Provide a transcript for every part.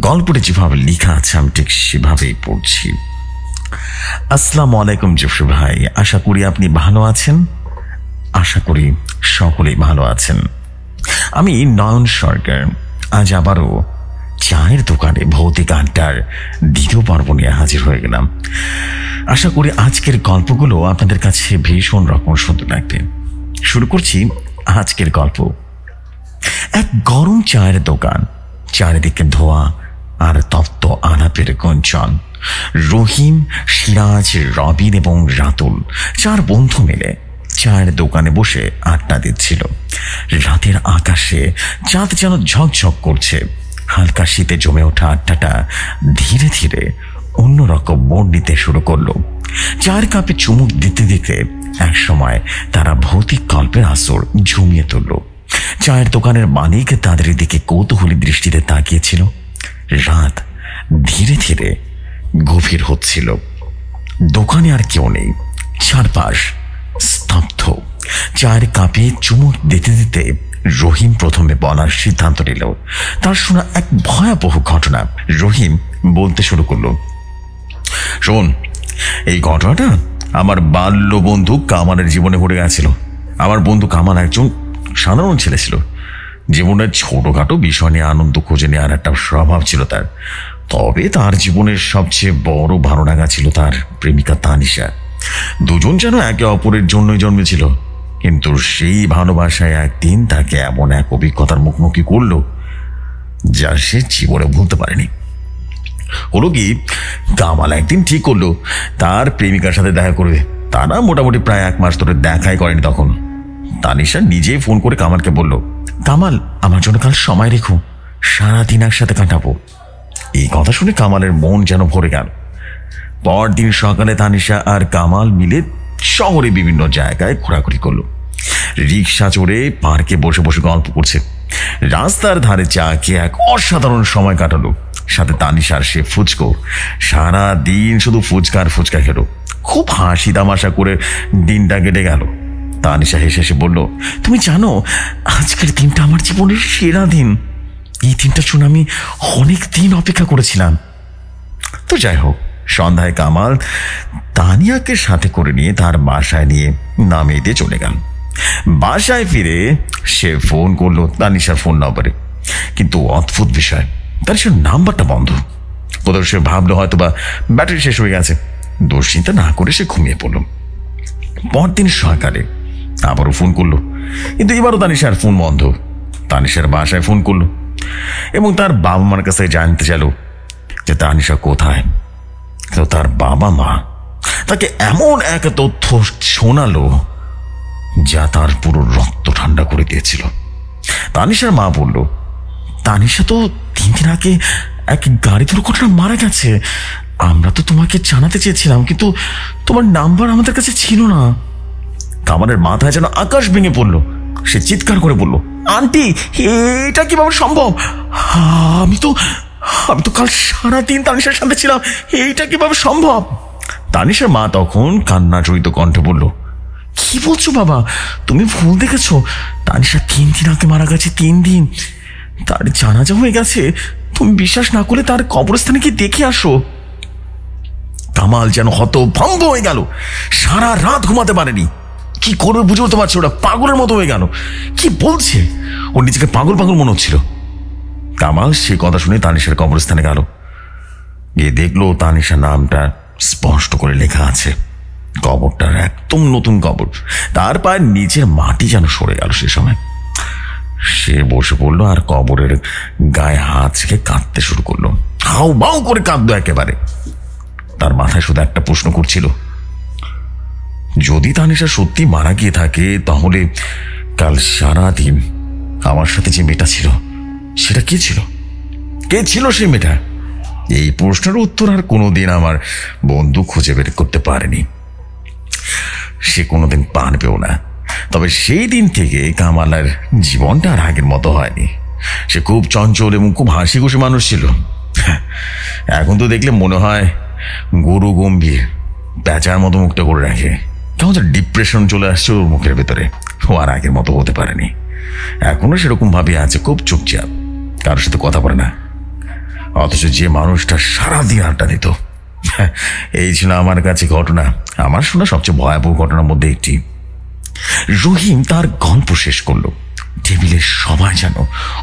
গল্পটি যেভাবে লেখা আছে আমি ঠিক সেভাবেই পড়ছি। আসসালামু আলাইকুম জফর ভাই, আশা করি আপনি ভালো আছেন। আশা করি সকলেই ভালো আছেন। আমি নয়ন সরকার আজ আবারও চায়ের দোকানে ভৌতিক আড্ডার দ্বিতীয় পর্ব নিয়ে হাজির হয়ে গেলাম। আশা করি আজকের গল্পগুলো আপনাদের কাছে ভীষণ রকম সুন্দর লাগবে। শুরু করছি আজকের গল্প। এক গরম চায়ের দোকান, চারিদিকে ধোয়া আর তপ্ত আলাপের গঞ্জন। রহিম, সিরাজ, রবিন এবং রাতুল চার বন্ধু মিলে চায়ের দোকানে বসে আড্ডা দিচ্ছিল। রাতের আকাশে চাঁদ যেন ঝকঝক করছে। হালকা শীতে জমে ওঠা আড্ডাটা ধীরে ধীরে অন্যরকম মোড় নিতে শুরু করলো। চায়ের কাপে চুমুক দিতে দিতে এক সময় তারা ভৌতিক গল্পের আসর জমিয়ে তুলল। চায়ের দোকানের মালিক তাদের দিকে কৌতূহলী দৃষ্টিতে তাকিয়েছিল। রাত ধীরে ধীরে গভীর হচ্ছিল। দোকানে আর কেউ নেই, চারপাশ স্তব্ধ। চায়ের কাপে চুমুক দিতে দিতে রহিম প্রথমে বলার সিদ্ধান্ত নিল। তার শোনা এক ভয়াবহ ঘটনা। রহিম বলতে শুরু করলো, শোন, এই ঘটনাটা আমার বাল্য বন্ধু কামালের জীবনে ঘটে গেছিল। আমার বন্ধু কামাল একজন সাধারণ ছেলে ছিল। জীবনের ছোটখাটো বিষয় নিয়ে আনন্দ খুঁজে নেওয়ার একটা স্বভাব ছিল তার। তবে তার জীবনের সবচেয়ে বড় ভালোলাগা ছিল তার প্রেমিকা তানিশা। দুজন যেন একে অপরের জন্যই জন্মেছিল। কিন্তু সেই ভালোবাসায় একদিন তাকে এমন এক অভিজ্ঞতার মুখোমুখি করলো যা সে জীবনে ভুলতে পারেনি। হলো কি, কামাল একদিন ঠিক করলো তার প্রেমিকার সাথে দেখা করবে। তারা মোটামুটি প্রায় 1 মাস ধরে দেখাই করেনি। তখন তানিশা নিজেই ফোন করে কামালকে বলল, কামাল, আমার জন্য কাল সময় রেখো, সারাদিন একসাথে কাটাবো। এই কথা শুনে কামালের মন যেন ভরে গেল। পরদিন সকালে তানিশা আর কামাল মিলে শহরে বিভিন্ন জায়গায় ঘোরাঘুরি করলো। রিক্সা চড়ে পার্কে বসে বসে গল্প করছে। রাস্তার ধারে চা খেয়ে এক অসাধারণ সময় কাটালো। সাথে তানিশার সে ফুচকো। সারা দিন শুধু ফুচকা আর ফুচকা খেলো। খুব হাসি তামাশা করে দিনটা কেটে গেল। তানিশা হেসে হেসে বলল, তুমি জানো, আজকের দিনটা আমার জীবনের সেরা দিন। এই দিনটার জন্য আমি অনেক দিন অপেক্ষা করেছিলাম। তো যাই হোক, সন্ধ্যায় কামাল তানিয়াকে সাথে করে নিয়ে তার বাসায় নিয়ে নামিয়ে দিয়ে চলে গেল। বাসায় ফিরে সে ফোন করলো তানিশার ফোন নম্বরে, কিন্তু অদ্ভুত বিষয়, তানিশার নাম্বারটা বন্ধ। কোথাও সে ভাবলো হয়তো বা ব্যাটারি শেষ হয়ে গেছে। দুশ্চিন্তা না করে সে ঘুমিয়ে পড়ল। পরদিন সকালে আবারও ফোন করলো, কিন্তু এবারও তানিশার ফোন বন্ধ। তানিশার বাসায় ফোন করলো এবং তার বাবা মার কাছে জানতে চাইল যে তানিশা কোথায়। কিন্তু তার বাবা মা তাকে এমন এক তথ্য শোনালো যা তার পুরো রক্ত ঠান্ডা করে দিয়েছিল। তানিশার মা বলল, তানিশা তো 3 দিন আগে এক গাড়ি দুর্ঘটনা মারা গেছে। আমরা তো তোমাকে জানাতে চেয়েছিলাম, কিন্তু তোমার নাম্বার আমাদের কাছে ছিল না। কামালের মাথায় যেন আকাশ ভেঙে পড়লো। সে চিৎকার করে বলল, আন্টি, এটা কিভাবে সম্ভব? আমি তো কাল সারাদিন তানিশার সাথে ছিলাম। এইটা কিভাবে সম্ভব? তানিশার মা তখন কান্না জড়িত কণ্ঠে বলল, কি বলছো বাবা, তুমি ভুল দেখেছো। তানিশা 3 দিন আগে মারা গেছে। 3 দিন। তার জানাজা হয়ে গেছে। তুমি বিশ্বাস না করলে তার কবরস্থানে গিয়ে দেখে আসো। কামাল যেন হতভম্ব হয়ে গেল। সারা রাত ঘুমাতে পারেনি। কি করবে বুঝে উঠতে পারছে। ওরা পাগলের মতো হয়ে গেল। কি বলছে? ওর নিজেকে পাগল পাগল মনে হচ্ছিল। কামাল সে কথা শুনে তানিশার কবরস্থানে গেল। গিয়ে দেখলো তানিশার নামটা স্পষ্ট করে লেখা আছে। কবরটার একদম নতুন কবর। তার পায়ের নিচের মাটি যেন সরে গেল। সে সময় সে বসে পড়লো আর কবরের গায়ে হাত রেখে কাঁদতে শুরু করলো। হাউ বাউ করে কাঁদলো একেবারে। তার মাথায় শুধু একটা প্রশ্ন করছিল, যদি তানিশা সত্যি মারা গিয়ে থাকে তাহলে কাল সারাদিন আমার সাথে যে মেয়েটা ছিল সেটা কে ছিল? কে ছিল সেই মেয়েটা? এই প্রশ্নের উত্তর আর কোনোদিন আমার বন্ধু খুঁজে বের করতে পারেনি। সে কোনোদিন পারবেও না। তবে সেই দিন থেকে কামালের জীবনটা আর আগের মতো হয়নি। সে খুব চঞ্চল এবং খুব হাসি খুশি মানুষ ছিল। এখন তো দেখলে মনে হয় গরু গম্ভীর, প্যাঁচার মতো মুখটা করে রাখে। কেমন ডিপ্রেশন চলে আসছে ওর মুখের ভেতরে। ও আর আগের মতো হতে পারেনি। এখনো সেরকম ভাবে আছে, খুব চুপচাপ, কারোর সাথে কথা বলে না। অথচ যে মানুষটা সারাদিন আড্ডা দিত। এই ছিল আমার কাছে ঘটনা, আমার শোনা সবচেয়ে ভয়াবহ ঘটনার মধ্যে একটি। রহিম তার গল্প শেষ করলো। টেবিলের সবাই যেন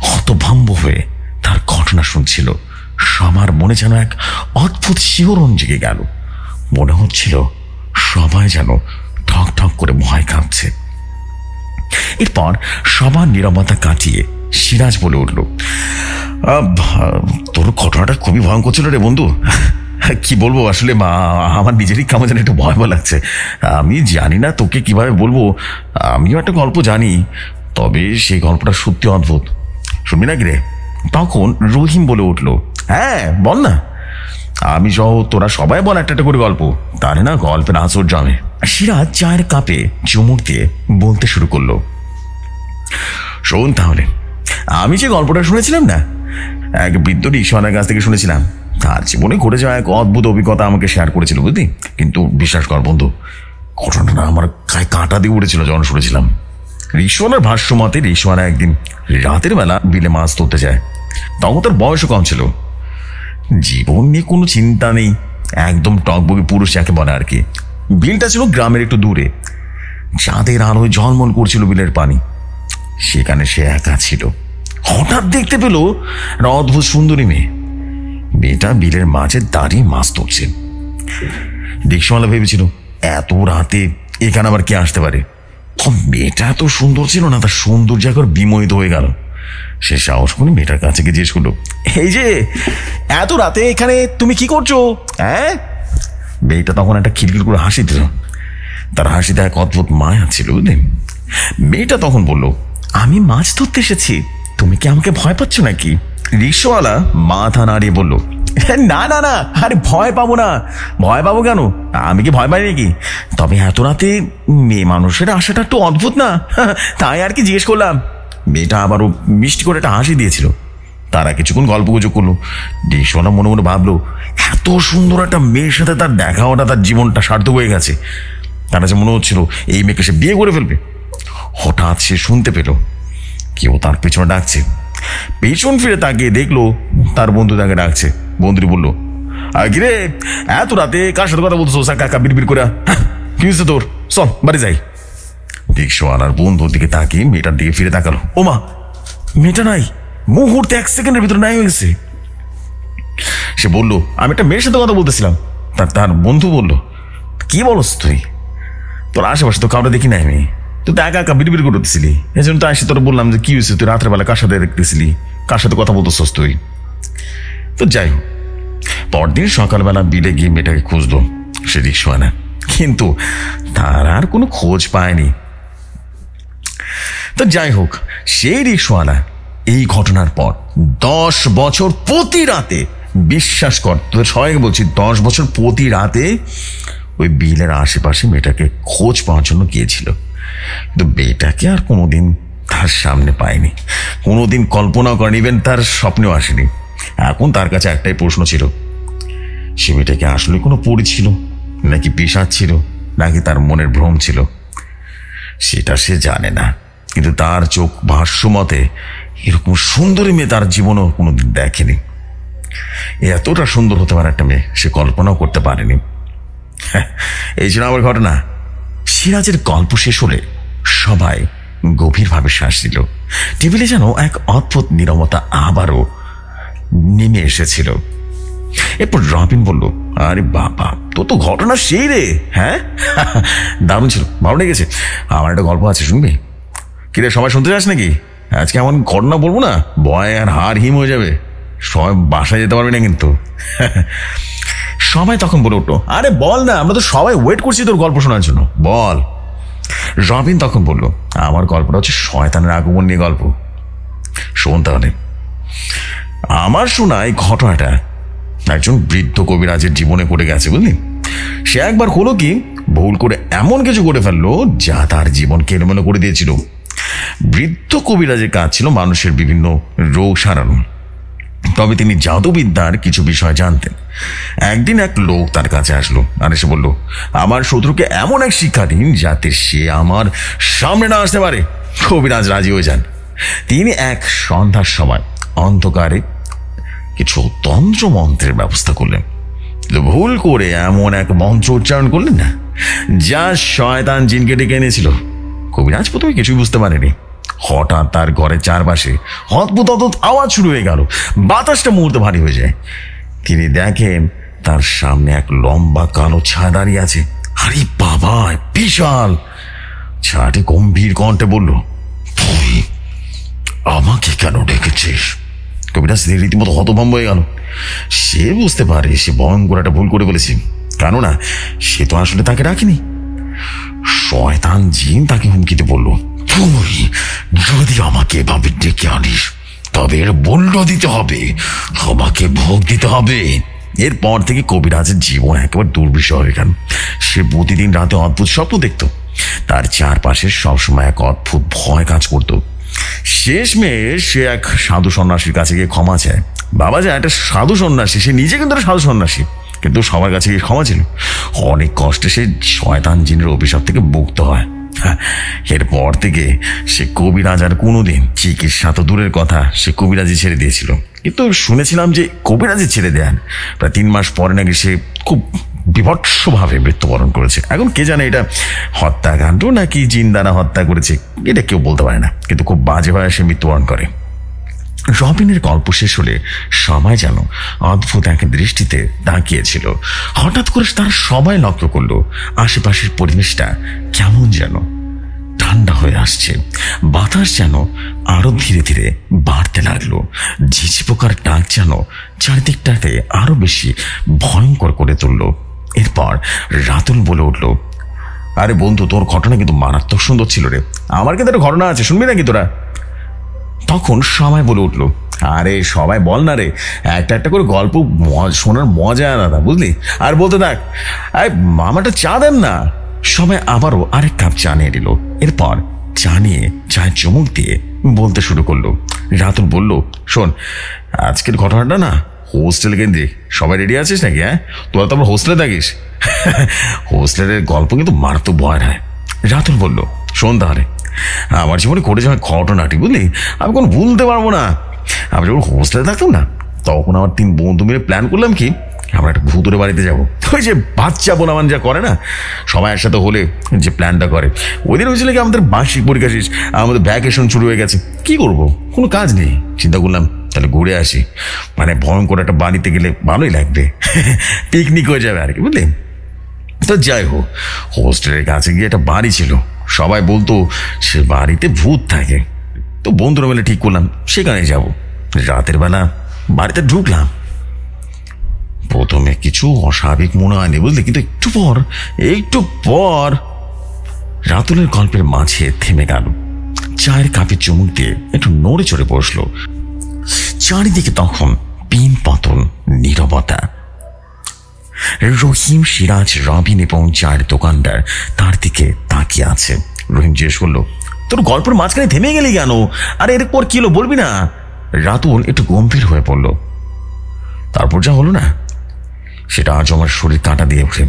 হতভম্ব হয়ে তার ঘটনা শুনছিল। সবার মনে যেন এক অদ্ভুত শিহরণ জেগে গেল। মনে হচ্ছিল সবাই যেন ঠক ঠক করে ভয় কাঁপছে। এরপর সবার নীরবতা কাটিয়ে সিরাজ বলে উঠল, তোর ঘটনাটা খুবই ভয়ঙ্কর ছিল রে বন্ধু। কি বলবো আসলে, আমার নিজেরই কেমন যেন একটু ভয় ভয় লাগছে। আমি জানি না তোকে কিভাবে বলবো। আমিও একটা গল্প জানি, তবে সেই গল্পটা সত্যি অদ্ভুত। শুনবি নাকি রে? তখন রহিম বলে উঠল, হ্যাঁ বল না, আমি সহ তোরা সবাই বল একটা একটা করে গল্প, তাহলে না গল্পের আসর জমে। সিরাজ চায়ের কাপে চুমুক দিয়ে বলতে শুরু করলো, শোন তাহলে, আমি যে গল্পটা শুনেছিলাম না, এক বৃদ্ধ রিকশাওয়ালার কাছ থেকে শুনেছিলাম। তার জীবনে ঘটে যাওয়া এক অদ্ভুত অভিজ্ঞতা আমাকে শেয়ার করেছিল, বুঝলি? কিন্তু বিশ্বাস কর বন্ধু, ঘটনাটা আমার গায়ে কাঁটা দিয়ে উঠেছিল যখন শুনেছিলাম। রিকশাওয়ালার ভাষ্য মতে রিকশাওয়ালা একদিন রাতের বেলা বিলে মাছ ধরতে যায়। তখন তার বয়সও কম ছিল, জীবন নিয়ে কোনো চিন্তা নেই, একদম টকবগে পুরুষ যাকে বলে আর কি। বিলটা ছিল গ্রামের একটু দূরে, চাঁদের আলোয় ঝলমল করছিল বিলের পানি। সেখানে সে একা ছিল। হঠাৎ দেখতে পেল অদ্ভুত সুন্দরী মেয়েটা বিলের মাঝে দাঁড়িয়ে মাছ ধরছে। রিকশাওয়ালা ভেবেছিল এত রাতে এখানে আবার কে আসতে পারে। মেয়েটা এত সুন্দর ছিল না, তার সৌন্দর্য একবার বিমোহিত হয়ে গেল। সে সাহস করে মেয়েটার কাছে গিয়ে জিজ্ঞেস করলো, এই যে এত রাতে এখানে তুমি কি করছো? হ্যাঁ। মেয়েটা তখন একটা খিলখিল করে হাসি দিল। তার হাসিতে এক অদ্ভুত মায়া ছিল, বুঝলেন? মেয়েটা তখন বলল, আমি মাছ ধরতে এসেছি, তুমি কি আমাকে ভয় পাচ্ছ নাকি? রিকশাওয়ালা মাথা নাড়িয়ে বলল, না না না, আরে ভয় পাবো না। ভয় পাবো কেন? আমি কি ভয় পাই নাকি? তবে এত রাতে মেয়ে মানুষের আশাটা একটু অদ্ভুত না, তাই আর কি জিজ্ঞেস করলাম। মেয়েটা আবারও মিষ্টি করে একটা হাসি দিয়েছিল। তারা কিছুক্ষণ গল্প গুজব করলো। রিকশাওয়ালা মনে মনে ভাবলো, এত সুন্দর একটা মেয়ের সাথে তার দেখা হওয়াটা তার জীবনটা সার্থক হয়ে গেছে। তার কাছে মনে হচ্ছিল এই মেয়েকে সে বিয়ে করে ফেলবে। হঠাৎ সে শুনতে পেল কেউ তার পেছনে ডাকছে। পেছন ফিরে তাকিয়ে দেখলো তার বন্ধু তাকে ডাকছে। বন্ধুটি বলল, আর কি রে, এত রাতে কার সাথে কথা বলছো? কাকা বিড়বিড় করে, কি হয়েছে তোর? চল বাড়ি যাই। রিকশাওয়ালার বন্ধুর দিকে তাকিয়ে মেয়েটার দিকে ফিরে তাকালো। ওমা, মেয়েটা নাই। মুহূর্তে 1 সেকেন্ডের ভিতরে নাই হয়েছে। সে বলল, আমি একটা মেয়ের সাথে কথা বলতেছিলাম। তার বন্ধু বলল, কি বলস তুই? তোর আশেপাশে তো কাউকে দেখি নাই আমি, তুই তো একা একা বিড়বিড় করতেছিলি। এই জন্য তো আসি তোর বললাম যে কি হয়েছে, তুই রাত্রে বেলা কার সাথে দেখতেছিলি, কার সাথে কথা বলতেছস তুই? তো যাই হোক, পরদিন সকালবেলা বিলে গিয়ে মেয়েটাকে খুঁজলো সে রিকশাওয়ালা, কিন্তু তার আর কোনো খোঁজ পায়নি। তো যাই হোক, সেই রিকশাওয়ালা এই ঘটনার পর 10 বছর প্রতি রাতে, বিশ্বাস কর তোদের সবাইকে বলছি, 10 বছর প্রতি রাতে ওই বিলের আশেপাশে মেয়েটাকে খোঁজ পাওয়ার জন্য গিয়েছিল। কিন্তু মেয়েটাকে আর কোনোদিন তার সামনে পায়নি, কোনোদিন কল্পনাও করেনি, ইভেন তার স্বপ্নেও আসেনি। এখন তার কাছে একটাই প্রশ্ন ছিল, সে মেয়েটাকে আসলে কোনো পরী ছিল, নাকি পিশাচ ছিল, নাকি তার মনের ভ্রম ছিল, সেটা সে জানে না। কিন্তু তার চোখ ভাষ্য মতে এরকম সুন্দরী মেয়ে তার জীবনেও কোনোদিন দেখেনি। এতটা সুন্দর হতে পারে একটা মেয়ে সে কল্পনাও করতে পারেনি। এই ছিল আমার ঘটনা। সিরাজের গল্প শেষ হলে সবাই গভীরভাবে শ্বাস দিল। টেবিলে যেন এক অদ্ভুত নীরবতা আবারও নেমে এসেছিল। এরপর রবিন বলল, আরে বাবা, তোর তো ঘটনা সেই রে। হ্যাঁ, দারুণ ছিল, ভালো লেগেছে। আমার একটা গল্প আছে, শুনবি? কিরে, সবাই শুনতে চাস নাকি? আজকে এমন ঘটনা বলবো না, ভয় আর হার হিম হয়ে যাবে, সবাই বাসায় যেতে পারবি না কিন্তু। সবাই তখন বলে উঠলো, আরে বল না, আমরা তো সবাই ওয়েট করছি তোর গল্প শোনার জন্য, বল। রবিন তখন বলল, আমার গল্পটা হচ্ছে শয়তানের আগমন নিয়ে গল্প। শোন তাহলে। আমার শোনা এই ঘটনাটা একজন বৃদ্ধ কবিরাজের জীবনে ঘটে গেছে, বুঝলি? সে একবার হলো কি, ভুল করে এমন কিছু করে ফেললো যা তার জীবনকে এলোমেলো করে দিয়েছিল। বৃদ্ধ কবিরাজের কাজ ছিল মানুষের বিভিন্ন রোগ সারানো, তবে তিনি জাদুবিদ্যার কিছু বিষয় জানতেন। একদিন এক লোক তার কাছে আসলো আর এসে বলল, আমার শত্রুকে এমন এক শিক্ষা দিন যাতে সে আমার সামনে না আসতে পারে। কবিরাজ রাজি হয়ে যান। তিনি এক সন্ধ্যার সময় অন্ধকারে কিছু তন্ত্র মন্ত্রের ব্যবস্থা করলেন। ভুল করে এমন এক মন্ত্র উচ্চারণ করলেন না যা শয়তান জিনকে ডেকে এনেছিল। কবিরাজ প্রথমে কিছুই বুঝতে পারেনি। হঠাৎ তার ঘরের চারপাশে অদ্ভুত অদ্ভুত আওয়াজ শুরু হয়ে গেল। বাতাসটা মুহূর্তে ভারী হয়ে যায়। তিনি দেখেন তার সামনে এক লম্বা কালো ছায়া দাঁড়িয়ে আছে। আরে বাবা, বিশাল! ছায়াটি গম্ভীর কণ্ঠে বলল, তুই আমাকে কেন ডেকেছিস? কবিরাজ রীতিমতো হতভম্ব হয়ে গেল। সে বুঝতে পারে সে ভয়ঙ্কর একটা ভুল করে ফেলেছে, কেননা সে তো আসলে তাকে ডাকেনি। শয়তান জিন তাকে হুমকিতে বলল, তুই যদি আমাকে এভাবে ডেকে আনিস তবে এর মূল্য দিতে হবে, আমাকে ভোগ দিতে হবে। এরপর থেকে কবিরাজের জীবন একেবারে দুর্বিষহ হয়ে গেল। সে প্রতিদিন রাতে অদ্ভুত স্বপ্ন দেখত। তার চারপাশে সবসময় এক অদ্ভুত ভয় কাজ করত। শেষমেশ সে এক সাধু সন্ন্যাসীর কাছে গিয়ে ক্ষমা চায়। বাবা যা একটা সাধু সন্ন্যাসী, সে নিজে কিন্তু একটা সাধু সন্ন্যাসী, কিন্তু সবার কাছে গিয়ে ক্ষমা ছিল। অনেক কষ্টে সে শয়তান জিনের অভিশাপ থেকে মুক্ত হয়। এরপর থেকে সে কবিরাজ আর কোনোদিন চিকিৎসা তো দূরের কথা, সে কবিরাজি ছেড়ে দিয়েছিল। কিন্তু শুনেছিলাম যে কবিরাজি ছেড়ে দেন প্রায় 3 মাস পরে নাকি সে খুব বিভৎসভাবে মৃত্যুবরণ করেছে। এখন কে জানে এটা হত্যাকাণ্ড নাকি জিন দ্বারা হত্যা করেছে, এটা কেউ বলতে পারে না, কিন্তু খুব বাজেভাবে সে মৃত্যুবরণ করে। রবিনের গল্প শেষ হলে সবাই যেন অদ্ভুত এক দৃষ্টিতে তাকিয়েছিল। হঠাৎ করে তারা সবাই লক্ষ্য করলো আশেপাশের পরিবেশটা কেমন যেন ঠান্ডা হয়ে আসছে। বাতাস যেন আরো ধীরে ধীরে বাড়তে লাগলো। ঝিঝি পোকার ডাক যেন চারিদিকটাতে আরো বেশি ভয়ঙ্কর করে তুললো। এরপর রাতুল বলে উঠল, আরে বন্ধু, তোর ঘটনা কিন্তু মারাত্মক সুন্দর ছিল রে, আমার কিন্তু একটা ঘটনা আছে, শুনবি নাকি তোরা? তখন সবাই বলে উঠলো, আরে সবাই বল না রে, একটা একটা করে গল্প শোনার মজা আলাদা, বুঝলি? আর বলতে থাক, আরে মামাটা চা দেন না। সবাই আবারও আরেক কাপ চা নিয়ে দিল। এরপর চা নিয়ে চায়ের চুমুক দিয়ে বলতে শুরু করলো। রাতুল বলল, শোন, আজকের ঘটনাটা না হোস্টেল কেন্দ্রিক। সবাই রেডি আছিস নাকি? হ্যাঁ, তোরা তো আমার হোস্টেলে থাকিস। হোস্টেলের গল্প কিন্তু মারাত্মক ভয় হয়। রাতুল বলল, শোন তাহলে, আমার জীবনে ঘটে যাওয়া ঘটনাটি, বুঝলি, আমি কোনো ভুলতে পারবো না। আমি যখন হোস্টেলে থাকতাম না, তখন আমার 3 বন্ধু মিলে প্ল্যান করলাম কি আমরা একটা ভূতুরে বাড়িতে যাবো। ওই যে বাচ্চা বোনামান যা করে না, সবাই একসাথে হলে যে প্ল্যানটা করে, ওই দিন হয়েছিল কি আমাদের বার্ষিক পরীক্ষা শেষ, আমাদের ভ্যাকেশন শুরু হয়ে গেছে। কি করব, কোনো কাজ নেই। চিন্তা করলাম তাহলে ঘুরে আসি, মানে ভয়ঙ্কর একটা বাড়িতে গেলে ভালোই লাগবে, পিকনিক হয়ে যাবে আর কি, বুঝলি? তো যাই হোক, হোস্টেলের কাছে গিয়ে একটা বাড়ি ছিল, সবাই বলতো সে বাড়িতে ভূত থাকে। তো বন্ধুরা মিলে ঠিক করলাম সেখানে যাব। রাতের বেলা বাড়িতে ঢুকলাম। প্রথমে কিছু অস্বাভাবিক মনে হয়নি, বুঝলি, কিন্তু একটু পর রাতুলের গল্পের মাঝে থেমে গেল। চায়ের কাপে চুমুক দিয়ে একটু নড়ে চড়ে বসলো। চারিদিকে তখন পিন পতন নীরবতা। রহিম, সিরাজ, রবিন এবং চায়ের দোকানদার তার দিকে তাকিয়ে আছে। রহিম জিজ্ঞেস করলো, তোর গল্পের মাঝখানে থেমে গেলি কেন? আরে এরপর কি হলো বলবি না? রাতুল একটু গম্ভীর হয়ে পড়ল। তারপর যা হলো না সেটা আজ আমার শরীর কাঁটা দিয়ে ওঠে।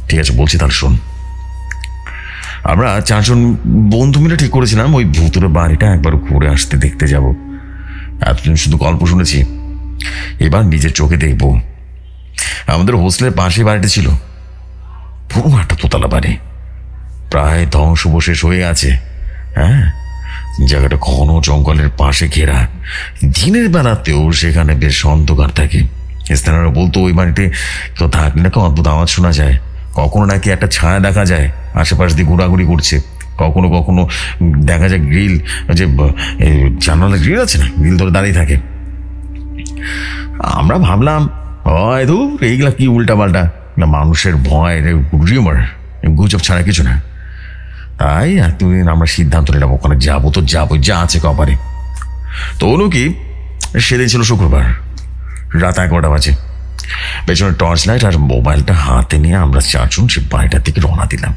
ঠিক আছে, বলছি তাহলে শোন। আমরা 4 জন বন্ধু মিলে ঠিক করেছিলাম ওই ভূতুরে বাড়িটা একবার ঘুরে আসতে দেখতে যাব। এতদিন শুধু গল্প শুনেছি, এবার নিজের চোখে দেখব। আমাদের হোস্টেলের পাশে বাড়িটা ছিল, পুরো একটা দোতলা বাড়ি, প্রায় ধ্বংসবশেষ হয়ে আছে। হ্যাঁ, জায়গাটা ঘন জঙ্গলের পাশে ঘেরা। দিনের বেলাতেও সেখানে বেশ অন্ধকার থাকে। স্থানীয়রা বলতো ওই বাড়িতে কেউ থাকলে নাকি অদ্ভুত আওয়াজ শোনা যায়। কখনো নাকি একটা ছায়া দেখা যায় আশেপাশ দিয়ে ঘোরাঘুরি করছে। কখনো কখনো দেখা যায় গ্রিল, যে জানালার গ্রিল আছে না, গ্রিল ধরে দাঁড়িয়ে থাকে। আমরা ভাবলাম হয়তো এইগুলা কি উল্টা পাল্টা না, মানুষের ভয়, রিউমার, গুজব ছাড়া কিছু না। তাই এতদিন আমরা সিদ্ধান্ত নিলাম ওখানে যাবো, তো যাবো, যা আছে কপারে। তো কি সেদিন ছিল শুক্রবার, রাত 11টা বাজে। পেছনে টর্চ লাইট আর মোবাইলটা হাতে নিয়ে আমরা 4 জন সে বাড়িটার দিকে রওনা দিলাম।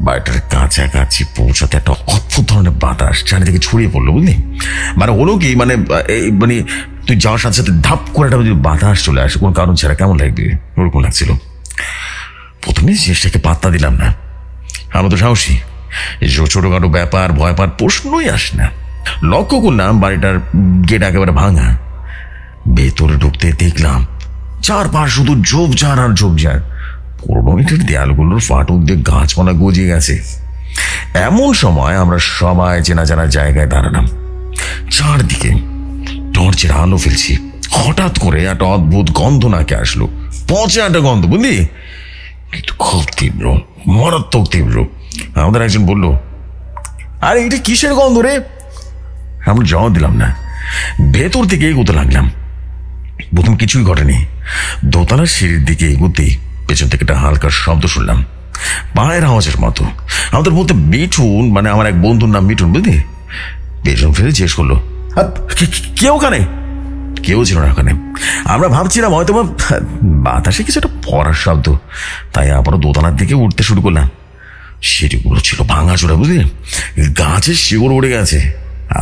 বাড়িটার কাছাকাছি পৌঁছাতে একটা অদ্ভুত ধরনের বাতাস চারিদিকে ছড়িয়ে পড়লো, বুঝলি? মানে হলো কি, মানে তুই যাওয়ার সাথে সাথে ধাপ করে একটা বাতাস চলে আসে কোনো কারণ ছাড়া, কেমন লাগবে ওরকম লাগছিল। প্রথমে জিনিসটাকে পাত্তা দিলাম না, আমরা তো সাহসী, এই ছোটখাটো ব্যাপার ভয় পাওয়ার প্রশ্নই আসে না। লক্ষ্য করলাম বাড়িটার গেট একেবারে ভাঙা, ভেতরে ঢুকতে দেখলাম চারপাশ শুধু ঝোপঝাড় আর ঝোপঝাড়। পুরোনো ইটের দেয়ালগুলোর ফাটল দিয়ে গাছপালা গজিয়ে গেছে। এমন সময় আমরা সবাই চেনা জানা জায়গায় দাঁড়ালাম। চারদিকে টর্চের আলো ফেলছি। হঠাৎ করে একটা অদ্ভুত গন্ধ নাকে আসলো, পচা একটা গন্ধ, বুঝলি, কিন্তু খুব তীব্র, মারাত্মক তীব্র। আমাদের একজন বলল, আরে এটা কিসের গন্ধ রে? আমরা জবাব দিলাম না। ভেতর থেকে এগোতে লাগলাম। প্রথম কিছুই ঘটেনি। দোতলার সিঁড়ির দিকে এগোতেই পেছন থেকে একটা হালকা শব্দ শুনলাম, পায়ের আওয়াজের মতো। আমাদের বলতে মিঠুন, মানে আমার এক বন্ধুর নাম মিঠুন, বুঝলি। পেছন ফিরে জিজ্ঞেস করলো, কে ওখানে? কেউ ছিল না ওখানে। আমরা ভাবছিলাম হয়তো বাতাসে কিছু একটা পড়ার শব্দ, তাই আবারও দোতলার দিকে উঠতে শুরু করলাম। সিঁড়িগুলো ছিল ভাঙাচোরা, বুঝলি, গাছের শিকড় উড়ে গেছে।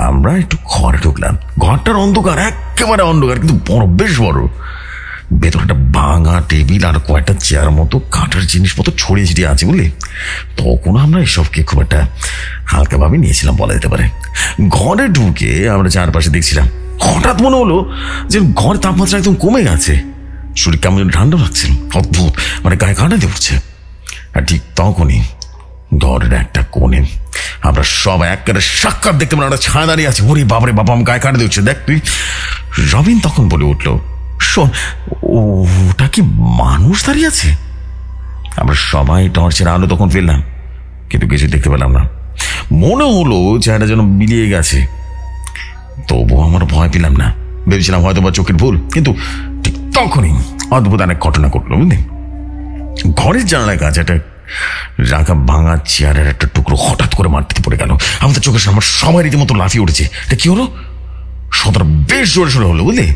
আমরা একটু ঘরে ঢুকলাম। ঘরটার অন্ধকার, একেবারে অন্ধকার, কিন্তু বড়, বেশ বড়। ভেতরে একটা ভাঙা টেবিল আর কয়েকটা চেয়ার মতো কাঠের জিনিসপত্র ছড়িয়ে ছিটিয়ে আছে, বুঝলি। তখন আমরা এসবকে খুব একটা হালকাভাবে নিয়েছিলাম বলা যেতে পারে। ঘরে ঢুকে আমরা চারপাশে দেখছিলাম। হঠাৎ মনে হলো যে ঘরের তাপমাত্রা একদম কমে গেছে। শরীর কেমন যেন ঠান্ডা লাগছে, অদ্ভুত, মানে গায়ে কাঁটাতে পড়ছে। আর ঠিক তখনই ঘরের একটা কোণে আমরা সবাই একেবারে সাক্ষাৎ দেখতে পেলাম একটা ছায়া দাঁড়িয়ে আছে। ওরে বাবারে বাবা, আমি গায়ে কাঁটা দিচ্ছে, দেখ তুই। রবিন তখন বলে উঠলো, শোন, ওটা কি মানুষ দাঁড়িয়ে আছে? আমরা সবাই টর্চের আলো তখন ফেললাম, কিন্তু কিছু দেখতে পেলাম না। মনে হলো ছায়াটা যেন মিলিয়ে গেছে। তবুও আমার ভয় পেলাম না। ভেবেছিলাম হয়তো বা চোখের ভুল, কিন্তু ঠিক তখনই অদ্ভুত অনেক ঘটনা ঘটলো, বুঝলি। ঘরের জানলায় কাছে একটা রাখা ভাঙা চেয়ারের একটা টুকরো হঠাৎ করে মাটিতে পড়ে গেল। আমাদের চোখের সামনে সবাই রীতিমতো লাফিয়ে উঠেছে। এটা কি হলো? শব্দটা বেশ জোরে সোরে হলো, বুঝলি।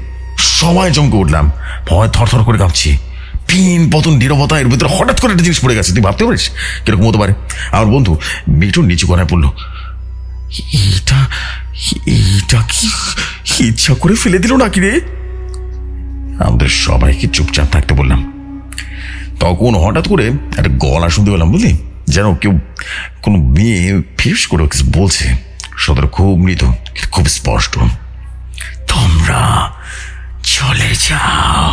সবাই চমকে উঠলাম, ভয় থরথর করে কাঁপছি। পিন পতন নীরবতা, এর ভিতরে হঠাৎ করে একটা জিনিস পড়ে গেছে। তুই ভাবতে পারিস কিরকম হতে পারে? আমার বন্ধু মিঠুন নিচু গলায় পড়লো, এটা কি ইচ্ছা করে ফেলে দিল নাকি রে? আমাদের সবাইকে চুপচাপ থাকতে বললাম। তখন হঠাৎ করে একটা গলা শুনতে পেলাম, বুঝলি, যেন কেউ, কোনো মেয়ে ফিস করে কিছু বলছে। সদর খুব মৃদু, খুব স্পষ্ট। তোমরা চলে যাও,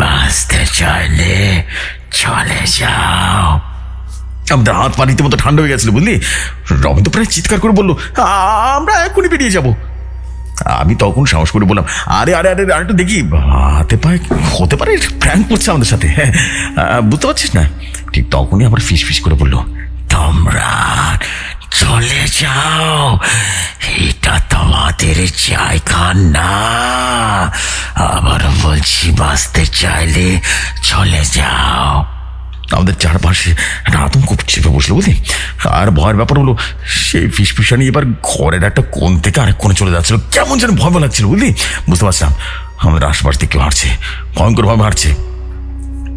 বাঁচতে চাইলে চলে যাও। আমাদের হাত পা রীতিমতো ঠান্ডা হয়ে গেছিল, বুঝলি। রবিন তো প্রায় চিৎকার করে বললো, আমরা এখনই বেরিয়ে যাবো। আমি তখন সাহস করে বললাম, আরে আরে আরে আরেকটু দেখি, হাতে পায়ে হতে পারে প্র্যাঙ্ক করছে আমাদের সাথে, হ্যাঁ, বুঝতে পারছিস না? ঠিক তখনই আবার ফিস ফিস করে বললো, তোমরা চলে যাও, এটা তোমাদের জায়গা না। আবার বলছি, বাঁচতে চাইলে চলে যাও। আমাদের চারপাশে একটা আতঙ্ক চেপে বসলো, বুঝলি। আর ভয়ের ব্যাপার হলো, সেই ফিসফিসানি এবার ঘরের একটা কোণ থেকে আরেক কোণে চলে যাচ্ছিল। কেমন যেন ভয় ভয় লাগছিল, বুঝলি। বুঝতে পারছিলাম আমাদের আশপাশ থেকে কেউ হাঁটছে, ভয়ঙ্করভাবে হাঁটছে।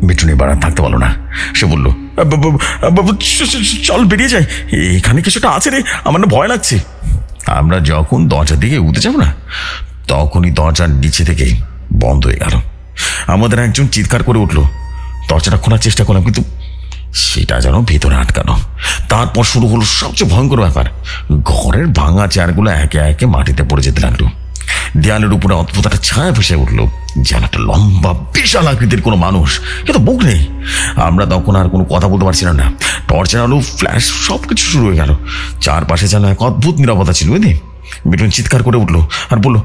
মিঠুন এবার আর থাকতে পারলো না। সে বললো, চল বেরিয়ে যাই, এখানে কিছুটা আছে রে, আমার না ভয় লাগছে। আমরা যখন দরজার দিকে উঠতে যাবো না, তখনই দরজার নিচে থেকে বন্ধ হয়ে গেল। আমাদের একজন চিৎকার করে উঠলো। দরজাটা খোলার চেষ্টা করলাম, কিন্তু সেটা যেন ভেতরে আটকানো। তারপর শুরু হলো সবচেয়ে ভয়ঙ্কর ব্যাপার। ঘরের ভাঙা চেয়ারগুলো একে একে মাটিতে পড়ে যেতে লাগলো। দেয়ালের উপরে অদ্ভুত একটা ছায়া ভেসে উঠলো, যেন একটা লম্বা বিশাল আকৃতির কোনো মানুষ, কিন্তু মুখ নেই। আমরা তখন আর কোনো কথা বলতে পারছিলাম না। টর্চের আলো, ফ্ল্যাশ, সবকিছু শুরু হয়ে গেল। চারপাশে যেন এক অদ্ভুত নীরবতা ছিল, বুঝলি। মিঠুন চিৎকার করে উঠলো আর বললো,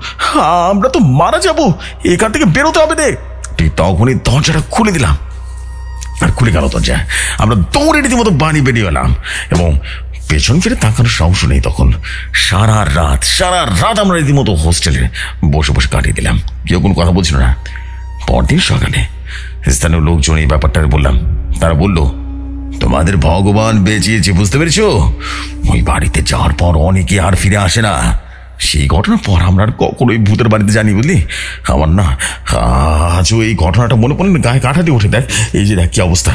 আমরা তো মারা যাবো, এখান থেকে বেরোতে হবে রে। ঠিক তখনই দরজাটা খুলে দিলাম, আর খুলে গেল দরজা। আমরা দৌড়ে রীতিমতো বাড়ি বেরিয়ে এলাম, এবং পেছন ফিরে তাকানোর সাহস নেই তখন। সারা রাত আমরা রীতিমতো হোস্টেলে বসে বসে কাটিয়ে দিলাম। কেউ কোনো কথা বলছিল না। পরদিন সকালে স্থানীয় লোকজন এই ব্যাপারটা বললাম। তারা বলল, তোমাদের ভগবান বেঁচিয়েছে, বুঝতে পেরেছো? ওই বাড়িতে যাওয়ার পর অনেকে আর ফিরে আসে না। সেই ঘটনার পর আমরা আর কখনোই ভূতের বাড়িতে জানি, বুঝলি। আমার না আজও এই ঘটনাটা মনে পড়লে গায়ে কাঁটা দিয়ে ওঠে। দেখ, এই যে দেখ কি অবস্থা।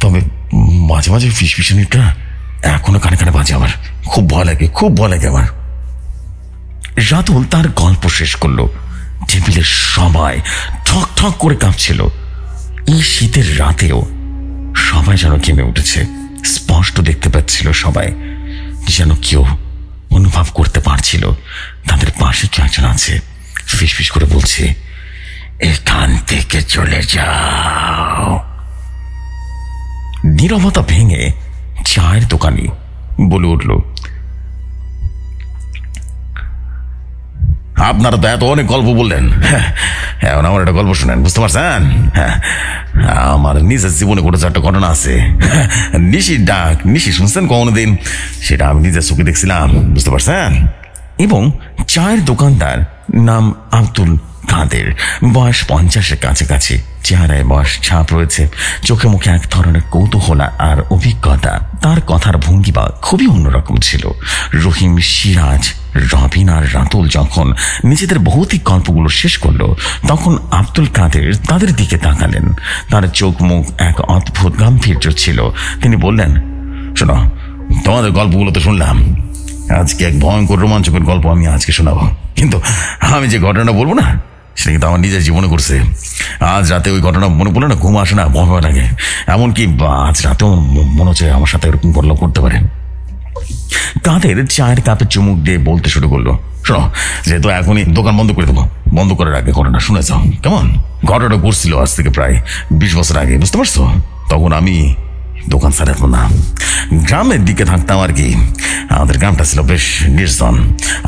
তবে মাঝে মাঝে ফিসফিসানিটা এখনো কানে কানে বাজে। আমার খুব ভয় লাগে, খুব ভয় লাগে আমার। রাতুল তার গল্প শেষ করলো। টেবিলের সবাই ঠক ঠক করে কাঁপছিল। এই শীতের রাতেও সবাই যেন কেঁপে উঠেছে। স্পষ্ট দেখতে পাচ্ছিল সবাই, যেন কেউ অনুভব করতে পারছিল তাদের পাশে কেউ একজন আছে। ফিসফিস করে বলছে, এখান থেকে চলে যাও। নীরবতা ভেঙে চায়ের দোকানি বলে উঠল, আপনারা তো এত অনেক গল্প বললেন, এখন আমার একটা গল্প শোনেন, বুঝতে পারছেন? আমার নিজের জীবনে ঘটেছে একটা ঘটনা আছে। নিশির ডাক, নিশি শুনছেন কোনদিন? সেটা আমি নিজের চোখে দেখছিলাম, বুঝতে পারছেন? এবং চায়ের দোকানদার নাম আব্দুল কাদের, বয়স 50-এর কাছাকাছি, চেহারায় বয়স ছাপ রয়েছে, চোখে মুখে এক ধরনের কৌতূহল আর অভিজ্ঞতা। তার কথার ভঙ্গিমা খুবই অন্যরকম ছিল। রহিম, সিরাজ, রবিন আর রাতুল যখন নিজেদের ভৌতিক গল্পগুলো শেষ করলো, তখন আব্দুল কাদের তাদের দিকে তাকালেন। তার চোখ মুখ এক অদ্ভুত গাম্ভীর্য ছিল। তিনি বললেন, শোনো, তোমাদের গল্পগুলো তো শুনলাম, আজকে এক ভয়ঙ্কর রোমাঞ্চকর গল্প আমি আজকে শোনাবো। কিন্তু আমি যে ঘটনাটা বলবো না, সেটা কিন্তু আমার নিজের জীবনে করছে। আজ রাতে ওই ঘটনা মনে পড়লে না ঘুম আসে না, ভয় লাগে। এমনকি আজ রাতেও মনে হচ্ছে আমার সাথে এরকম ঘটনা করতে পারে। কাদের চায়ের কাপে চুমুক দিয়ে বলতে শুরু করলো, শোনো, যেহেতু এখনই দোকান বন্ধ করে দেবো, বন্ধ করার আগে ঘটনা শুনে যাও কেমন? ঘটনাটা ঘটছিল আজ থেকে প্রায় 20 বছর আগে, বুঝতে পারছো? তখন আমি দোকান ছাড়াতো না, গ্রামের দিকে থাকতাম আর কি। আমাদের গ্রামটা ছিল বেশ নির্জন,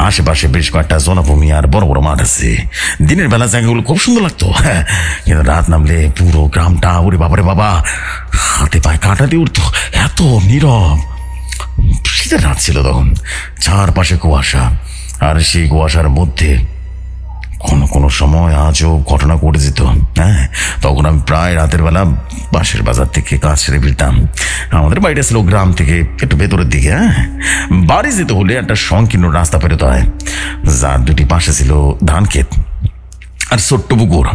আশেপাশে বেশ কয়েকটা জলাভূমি আর বড় বড় মাঠ আছে। দিনের বেলা জায়গাগুলো খুব সুন্দর লাগতো, কিন্তু রাত নামলে পুরো গ্রামটা, ওরে বাবারে বাবা, হাতে পায়ে কাঁটা দিয়ে উঠতো, এত নীরব। শীতের রাত ছিল তখন, চারপাশে কুয়াশা, আর সেই কুয়াশার মধ্যে কোনো কোনো সময় আজও ঘটনা ঘটে যেত। তখন আমি প্রায় রাতের বেলা পাশের বাজার থেকে কাজ সেরে ফিরতাম। আমাদের বাড়িটা ছিল গ্রাম থেকে একটু ভেতরের দিকে। বাড়ি যেতে হলে একটা সংকীর্ণ রাস্তা পেরোতে হয়, যার দুটি পাশে ছিল ধান ক্ষেত আর ছোট্ট পুকুর।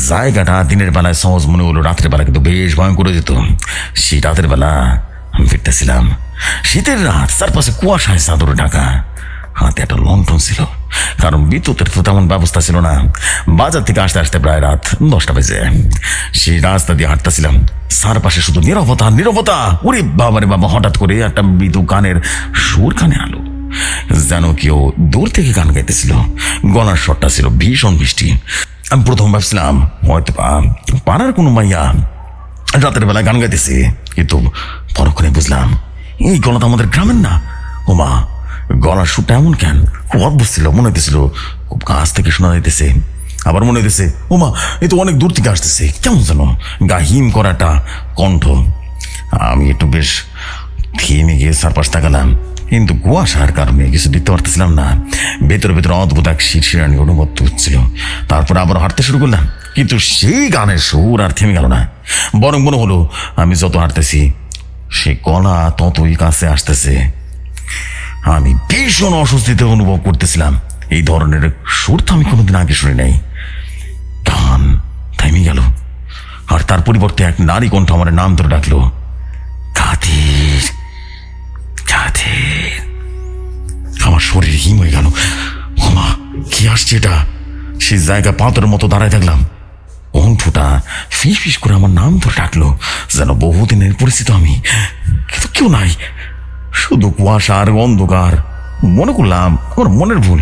জায়গাটা দিনের বেলায় সহজ মনে হলো, রাতের বেলা কিন্তু বেশ ভয়ঙ্কর যেত। সেই রাতের বেলা আমি ফিরতেছিলাম, শীতের রাত, চারপাশে কুয়াশায় চাদরে ঢাকা। হাতে একটা লণ্ঠন ছিল, কারণ বিদ্যুতের তো তেমন ব্যবস্থা ছিল না। বাজার থেকে আসতে আসতে প্রায় রাত 10টা বেজে। সেই রাস্তা দিয়ে হাঁটতেছিলাম, চারপাশে শুধু নীরবতা নীরবতা। ওরে বাবারে বাবা, হঠাৎ করে একটা মৃদু গানের সুর কানে আলো, যেন কেউ দূর থেকে গান গাইতেছিল। গলার স্বরটা ছিল ভীষণ মিষ্টি। আমি প্রথম ভাবছিলাম হয়তো পাড়ার কোনো মাইয়া রাতের বেলায় গান গাইতেছে, কিন্তু পরক্ষণে বুঝলাম এই গলা তো আমাদের গ্রামের না। ও মা, গলার সুরটা এমন কেন? খুব অদ্ভুত ছিল, মনে হইতেছিল খুব কাছ থেকে শোনা যাইতেছে। আবার মনে হইতেছে ও মা, এ তো অনেক দূর থেকে আসতেছে, কেমন যেন গা হিম করাটা কণ্ঠ। আমি একটু বেশ থেমে গিয়ে চারপাশ তাকালাম, কিন্তু কুয়াশার কারণে কিছু দেখতে পারতেছিলাম না। ভেতরে ভেতরে অদ্ভুত এক শিরশিরানি অনুভব হচ্ছিল। তারপর আবার হাঁটতে শুরু করলাম, কিন্তু সেই গানের সুর আর থেমে গেল না। বরং মনে হলো আমি যত হাঁটতেছি সে গলা ততই কাছে আসতেছে। আমি ভীষণ অস্বস্তিতে অনুভব করতেছিলাম। এই ধরনের সুর তো আমি কোনোদিন আগে শুনি নাই। গান থেমে গেল, আর তার পরিবর্তে এক নারী কণ্ঠ আমার নাম ধরে ডাকলো, কাদের কাদের। আমার শরীর হিম হয়ে গেল। ওমা, কি আসছে এটা? সেই জায়গা পাথরের মতো দাঁড়ায় থাকলাম। কণ্ঠটা ফিস ফিস করে আমার নাম ধরে ডাকলো, যেন বহুদিনের পরিচিত আমি, কিন্তু কেউ নাই, শুধু কুয়াশা আর অন্ধকার। মনে করলাম আমার মনের ভুল।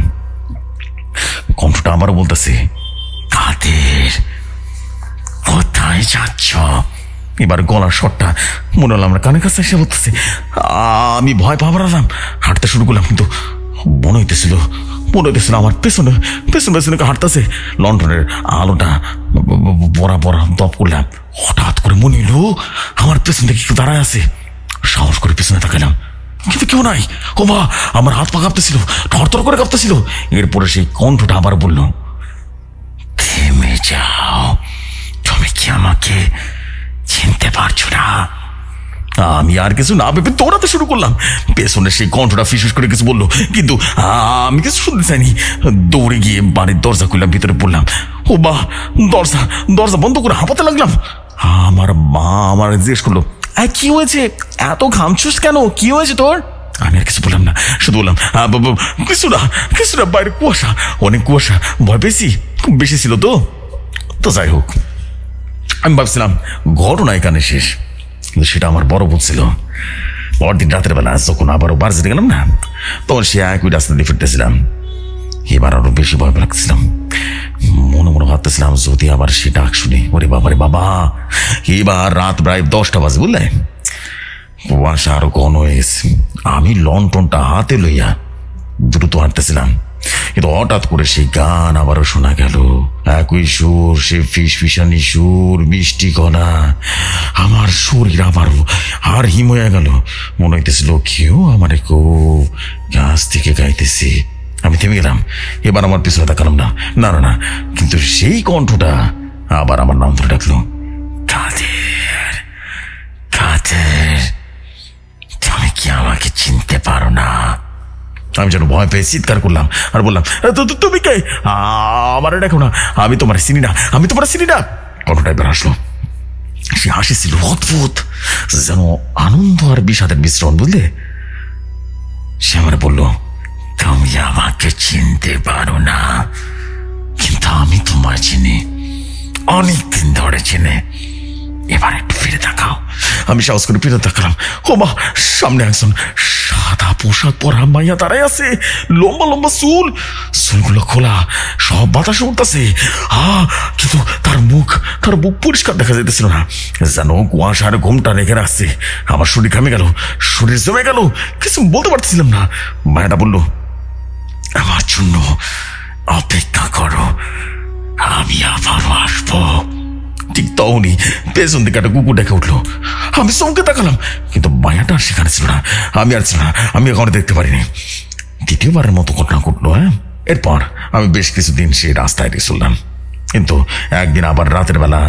কণ্ঠটা আবারও বলতেছে, কাদের, কোথায় যাচ্ছ? এবার গলার স্বরটা মনে হলো আমরা কানের কাছে এসে বলতেছে। আমি ভয় পাবলাম, হাঁটতে শুরু করলাম, কিন্তু মনে হইতেছিল আমার পেছনে পেছনে পেছনে হাঁটতেছে। লন্ডনের আলোটা বড়া বড়া দপ করলাম। হঠাৎ করে মনে হলো আমার পেছন থেকে কেউ দাঁড়ায় আছে। সাহস করে পেছনে তাকালাম, কিন্তু কেউ নাই। ও মা, আমার হাত পা কাঁপতেছিল, থরথর করে কাঁপতেছিল। এরপরে সেই কণ্ঠটা আবার বলল, থেমে যাও, তুমি কি আমাকে চিনতে পারছো না? আমি আর কিছু না ভেবে দৌড়াতে শুরু করলাম। পেছনে সেই কণ্ঠটা ফিসফিস করে কিছু বললো, কিন্তু আমি কিছু শুনতে চাইনি। দৌড়ে গিয়ে বাড়ির দরজা খুললাম, ভিতরে পড়লাম। ও বা, দরজা দরজা বন্ধ করে হাঁপাতে লাগলাম। আমার মা আমার জিজ্ঞেস করলো, কি হয়েছে, এত ঘামছুস কেন, কি হয়েছে তোর? আমি আর কিছু বললাম না, শুধু বললাম কিছু না, বাইরে কুয়াশা, অনেক কুয়াশা, ভয় পেয়েছি, খুব বেশি ছিল তো যাই হোক। আমি ভাবছিলাম ঘটনা এখানে শেষ, কিন্তু সেটা আমার বড় ভুল ছিল। পরদিন রাতের বেলা যখন আবারও বাড়ি যেতে গেলাম না, তখন সে একই রাস্তা দিয়ে ফিরতেছিলাম। এবার আরো বেশি ভয় লাগছিলাম। মনে মনে ভাবতেছিলাম যদি আবার সে ডাক শুনে, ওরে বাবা রে বাবা, এবার রাত প্রায় 10টা বাজে, বুঝলে? কুয়াশা আরো ঘন হয়ে গেছে। আমি লন্ঠনটা হাতে লইয়া দ্রুত হাঁটতেছিলাম, কিন্তু হঠাৎ করে সেই গান আবারও শোনা গেল। একই সুর, সে ফিসফিসানি সুর, মিষ্টি গলা। আমার শরীর আবারও আর হিম হয়ে গেল। মনে হইতেছিল কেউ আমার খুব গাছ থেকে গাইতেছে। আমি থেমে গেলাম। এবার আমার পিছনে তাকালাম না, না না না, কিন্তু সেই কণ্ঠটা আবার আমার নাম ধরে ডাকলো, কাদের, কাদের, তুমি কি আমাকে চিনতে পারো না? আমি যেন ভয় পেয়ে চিৎকার করলাম আর বললাম, তুমি কে? আমার দেখো না, আমি তোমার চিনি না, আমি তোমার চিনি না। কণ্ঠটা এবার আসলো। সে হাসিছিল অদ্ভুত, যেন আনন্দ আর বিষাদের মিশ্রণ, বুঝলে? সে আমার বলল, তুমি আমাকে চিনতে পারো না, কিন্তু আমি তোমায় চিনি, অনেকদিন ধরে চিনি। এবার একটু ফিরে তাকাও। আমি সাহস করে ফিরে তাকালাম। ও মা, সামনে একজন সাদা পোশাক পরা মাইয়া দাঁড়ায় আছে, লম্বা লম্বা চুল, চুলগুলো খোলা, সব বাতাসে উঠতেছে। কিন্তু তার মুখ পরিষ্কার দেখা যাইতেছিল না, যেন কুয়াশার ঘুমটা রেখে রাখছে। আমার শরীর ঘামে গেল, শরীর জমে গেল, কিছু বলতে পারছিলাম না। মায়াটা বলল, আমার জন্য অপেক্ষা করো, আমি আবারও আসবো। ঠিক তখনই পেছন দিকে একটা কুকুর ডেকে উঠলো। আমি চমকে তাকালাম, কিন্তু মায়াটা আর সেখানে ছিল না, আমি আর ছিল না, আমি এখনো দেখতে পারিনি। দ্বিতীয়বারের মতো ঘটনা ঘটলো। এরপর আমি বেশ কিছুদিন সেই রাস্তায় হেঁটে চললাম, কিন্তু একদিন আবার রাতের বেলা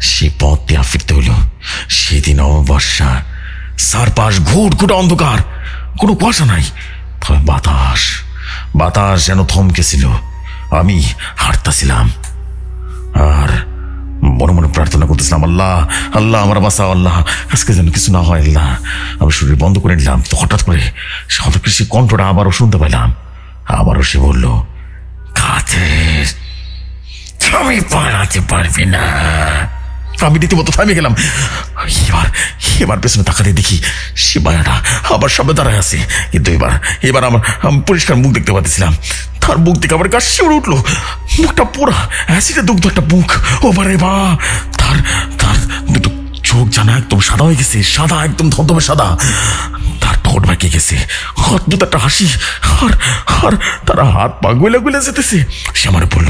সে পথ দেওয়া ফিরতে হইল। সেদিন অমাবস্যা, চারপাশ ঘুটঘুটে অন্ধকার, কোনো কুয়াশা নাই, তবে বাতাস যেন থমকেছিল। আমি হাঁটতেছিলাম আর মনে মনে প্রার্থনা করতেছিলাম, আল্লাহ আল্লাহ আমার বাঁচাও, আল্লাহ আজকে যেন কিছু না হয়, আল্লাহ। আমি শরীর বন্ধ করে নিলাম। তো হঠাৎ করে সে কণ্ঠটা আবারও শুনতে পেলাম। আবারও সে বলল, কাদের, তুমি পালাতে পারবে না। আমি রীতিমতো থামে গেলাম। এবার পেছনে তাকাতে দেখি সে মায়াটা আবার সামনে দাঁড়ায় আছে, কিন্তু এবার আমি পরিষ্কার মুখ দেখতে পাচ্ছিলাম। তার মুখ দেখে আমার গা শিউরে উঠলো। মুখটা পুরা অ্যাসিডে দুগ্ধ একটা মুখ। ও বারে বা, তার দুটো চোখ জানা একদম সাদা হয়ে গেছে, সাদা, একদম ধবধবে সাদা। তার ঠোঁট বাঁকে গেছে, অদ্ভুত একটা হাসি, আর তারা হাত পা গুলে গুলে যেতেছে। সে আমার বলল,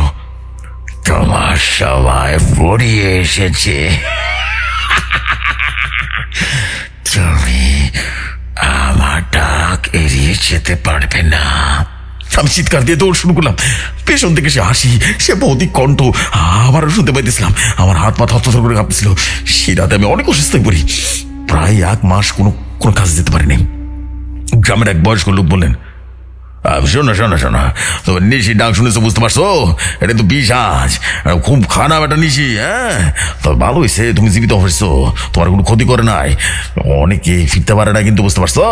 তোমার সবাই পড়িয়ে এসেছে, তুমি আমার ডাক এড়িয়ে যেতে পারবে না। আমি চিৎকার দিয়ে দৌড় শুরু করলাম। পেছন থেকে সে হাসি, সে ভৌতিক কণ্ঠ আবারও শুনতে পাইতেছিলাম। আমার হাত পা থরথর করে কাঁপতেছিল। সেই রাতে আমি অনেক অসুস্থ হয়ে পড়ি। প্রায় 1 মাস কোনো কাজে যেতে পারিনি। গ্রামের এক বয়স্ক লোক বললেন, শোনো, তো নিশি ডাক শুনেছো, বুঝতে পারছো? এটা তো বিষ, খুব খারাপ একটা নিশি। তবে ভালো হয়েছে তুমি জীবিত হয়েছো, তোমার কোনো ক্ষতি করে নাই। অনেকে ফিরতে পারে না, কিন্তু বুঝতে পারছো?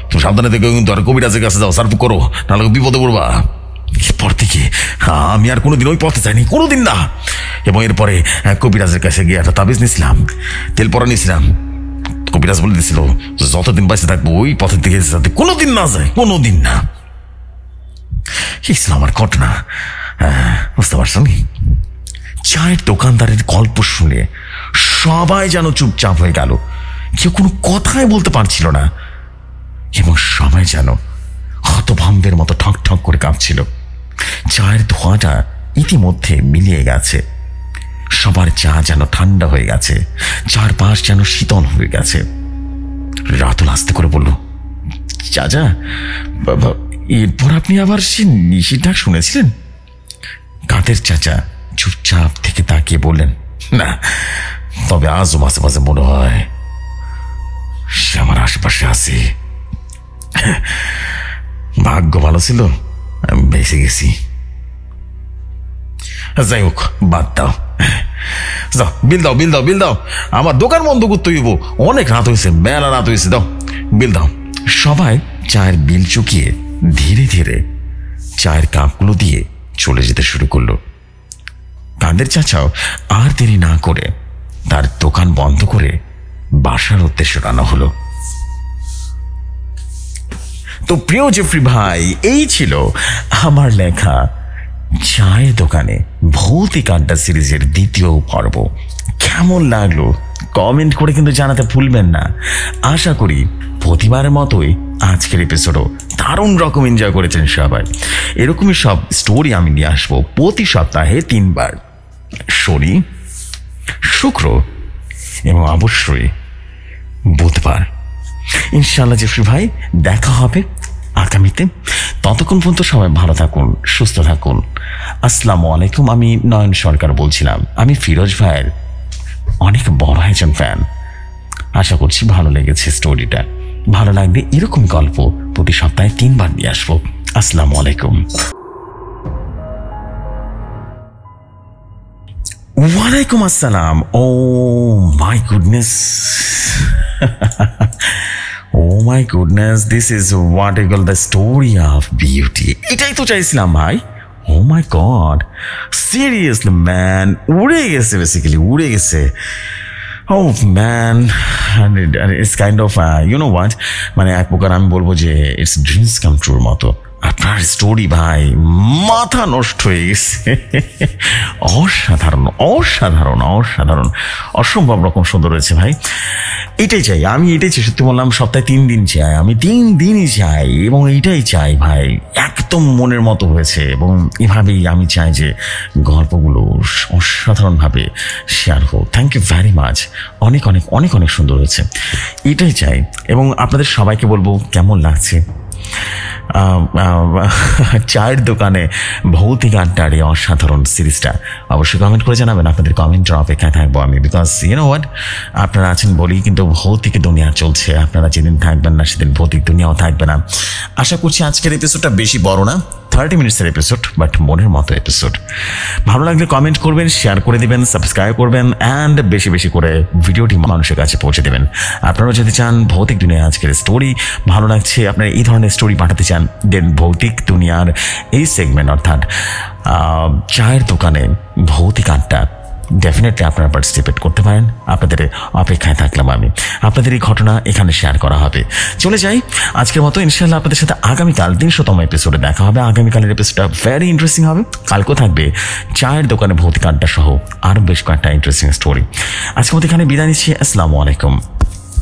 তুমি সাবধানে থেকে কিন্তু আর কবিরাজের কাছে যাও, সার্ভ করো, নাহলে বিপদে পড়বা। এরপর থেকে আমি আর কোনোদিন ওই পথে যাইনি, কোনোদিন না। এবং এরপরে কবিরাজের কাছে গিয়ে একটা তাবিজ নিয়েছিলাম, তেল পরা নিয়েছিলাম। কবিরাজ বলে দিয়েছিল যতদিন বাইসে থাকবো ওই পথের দিকে যাতে কোনোদিন না যায়, কোনোদিন না। এই ছিল আমার ঘটনা, বুঝতে পারছো? চায়ের দোকানদারের গল্প শুনে সবাই যেন চুপচাপ হয়ে গেল, কেউ কোনো কথাই বলতে পারছিল না, এবং সবাই যেন হতভম্বের মতো ঠক ঠক করে কাঁপছিল। চায়ের ধোঁয়াটা ইতিমধ্যে মিলিয়ে গেছে, সবার চা যেন ঠান্ডা হয়ে গেছে, চারপাশ যেন শীতল হয়ে গেছে। রাতুল আস্তে করে বলল, চাচা, এরপর আপনি আবার সে নিশির ডাক শুনেছিলেন? কাদের চাচা চুপচাপ থেকে তাকিয়ে বললেন, না, তবে আজও মাঝে মাঝে মনে হয় সে আমার আশেপাশে আছে। ভাগ্য ভালো ছিল, আমি বেঁচে গেছি। যাই হোক, বাদ দাও, যাও বিল দাও। আমার দোকান বন্ধ করতে হইব, অনেক রাত হয়েছে, মেলা রাত হয়েছে, দাও বিল দাও। সবাই চায়ের বিল চুকিয়ে ধীরে ধীরে চায়ের কাপগুলো দিয়ে চলে যেতে শুরু করলো। কাদের চাচাও আর দেরি না করে তার দোকান বন্ধ করে বাসার উদ্দেশ্যে রানা হলো। তো প্রিয় জেফরি ভাই, এই ছিল আমার লেখা চায়ের দোকানে ভৌতিক আড্ডা সিরিজের দ্বিতীয় পর্ব। কেমন লাগলো কমেন্ট করে কিন্তু জানাতে ভুলবেন না। আশা করি প্রতিবারের মতোই আজকের এপিসোডও দারুণ রকম এনজয় করেছেন সবাই। এরকমই সব স্টোরি আমি নিয়ে আসবো প্রতি সপ্তাহে 3 বার, শনি, শুক্র এবং অবশ্যই বুধবার। ইনশাআল্লাহ জেফরি ভাই, দেখা হবে আগামীতে। ততক্ষণ পর্যন্ত সবাই ভালো থাকুন, সুস্থ থাকুন। আসসালামু আলাইকুম। আমি নয়ন সরকার বলছিলাম। আমি ফিরোজ ভাইয়ের অনেক বড় একজন ফ্যান। আশা করছি ভালো লেগেছে স্টোরিটা। ভালো লাগবে এরকম গল্প প্রতি সপ্তাহে 3 বার নিয়ে আসবো। আসসালামু আলাইকুম। ওয়ালাইকুম আসসালাম। Oh my goodness, oh my goodness, this is what I call the story of beauty. এটাই তো চাইছিলাম ভাই। Oh my god, seriously man, উড়ে গেছে, বেসিক্যালি উড়ে গেছে। Oh man, and it's kind of you know what, মানে এক প্রকার আমি বলবো যে ইটস ড্রিমস কাম ট্রুর মতো। আপনার স্টোরি ভাই মাথা নষ্ট হয়ে গেছে। অসাধারণ অসাধারণ অসাধারণ, অসম্ভব রকম সুন্দর হয়েছে ভাই। এটাই চাই আমি, এটাই চাই। সত্যি বললাম, সপ্তাহে 3 দিন চাই আমি, 3 দিনই চাই এবং এইটাই চাই ভাই। একদম মনের মতো হয়েছে এবং এভাবেই আমি চাই যে গল্পগুলো অসাধারণভাবে শেয়ার হোক। Thank you very much. অনেক অনেক অনেক অনেক সুন্দর হয়েছে, এটাই চাই। এবং আপনাদের সবাইকে বলবো কেমন লাগছে চায়ের দোকানে ভৌতিক আড্ডার এই অসাধারণ সিরিজটা। অবশ্যই কমেন্ট করে জানাবেন। আপনাদের কমেন্টের অপেক্ষায় থাকবো আমি, বিকজ ইউ নো হোয়াট, আপনারা আছেন বলেই কিন্তু ভৌতিক দুনিয়া চলছে। আপনারা যেদিন থাকবেন না সেদিন ভৌতিক দুনিয়াও থাকবে না। আশা করছি আজকের এপিসোডটা বেশি বড় না, 30 মিনিটসের এপিসোড, বাট মনের মতো এপিসোড। ভালো লাগলে কমেন্ট করবেন, শেয়ার করে দেবেন, সাবস্ক্রাইব করবেন অ্যান্ড বেশি বেশি করে ভিডিওটি মানুষের কাছে পৌঁছে দেবেন। আপনারাও যদি চান ভৌতিক দুনিয়া আজকের স্টোরি ভালো লাগছে, আপনারা এই ধরনের স্টোরি পাঠাতে চান, দেন ভৌতিক দুনিয়ার এই সেগমেন্ট অর্থাৎ চায়ের দোকানে ভৌতিক আড্ডা ডেফিনেটলি আপনারা পার্টিসিপেট করতে পারেন। আপনাদের অপেক্ষায় থাকলাম আমি। আপনাদের এই ঘটনা এখানে শেয়ার করা হবে। চলে যাই আজকের মতো। ইনশাআল্লাহ আপনাদের সাথে আগামীকাল 300তম এপিসোডে দেখা হবে। আগামীকালের এপিসোডটা ভেরি ইন্টারেস্টিং হবে। কালকেও থাকবে চায়ের দোকানে ভৌতিক আড্ডা সহ আরও বেশ কয়েকটা ইন্টারেস্টিং স্টোরি। আজকের মতো এখানে বিদায় নিচ্ছি। আসসালামু আলাইকুম।